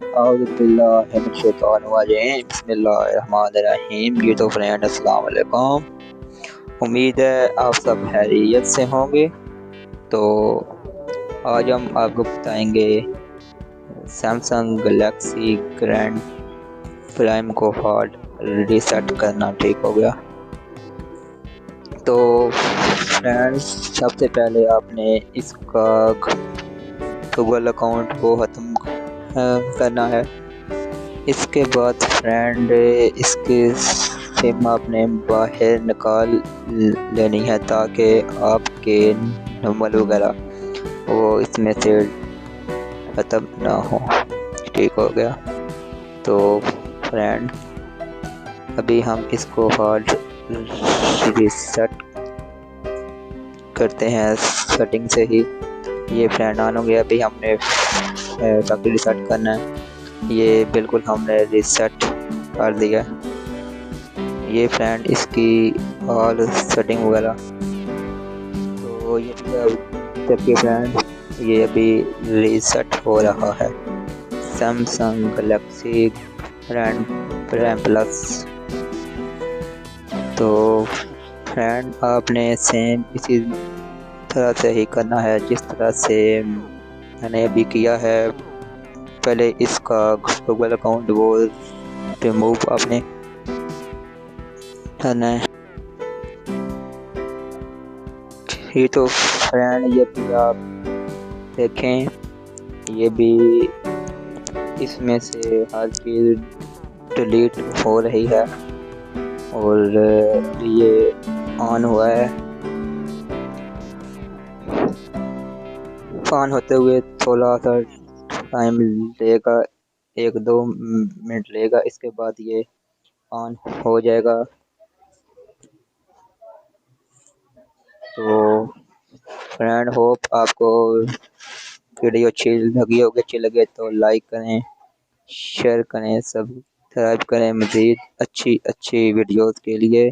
बिस्मिल्लाहिर्रहमानिर्रहीम। जी तो फ्रेंड अस्सलाम वालेकुम। उम्मीद है आप सब खैरियत से होंगे। तो आज हम आपको बताएंगे सैमसंग गैलेक्सी ग्रैंड प्राइम को हार्ड रीसेट करना ठीक हो गया। तो फ्रेंड्स, सबसे पहले आपने इसका गूगल अकाउंट को ख़त्म करना है। इसके बाद फ्रेंड इसके सिम आपने बाहर निकाल लेनी है ताकि आपके नंबर वगैरह वो इसमें से ख़त्म ना हो। ठीक हो गया। तो फ्रेंड अभी हम इसको हार्ड रीसेट करते हैं सेटिंग से ही। ये फ्रेंड ऑन हो गया। अभी हमने ताकि रीसेट करना है, ये बिल्कुल हमने रीसेट कर दिया। ये फ्रेंड इसकी ऑल सेटिंग वगैरह, तो ये देखिए फ्रेंड, ये अभी रीसेट हो रहा है। Samsung Galaxy grand prime plus. तो फ्रेंड आपने सेम इसी तरह से ही करना है जिस तरह से मैंने अभी किया है। पहले इसका गूगल अकाउंट वो रिमूव आपने करना है। ये तो फ्रेंड ये भी आप देखें, ये भी इसमें से हर चीज़ डिलीट हो रही है और ये ऑन हुआ है। ऑन होते हुए थोड़ा सा टाइम लेगा, 1-2 मिनट लेगा, इसके बाद ये ऑन हो जाएगा। तो फ्रेंड होप आपको वीडियो अच्छी लगे तो लाइक करें, शेयर करें, सब्सक्राइब करें मज़ीद अच्छी वीडियोस के लिए।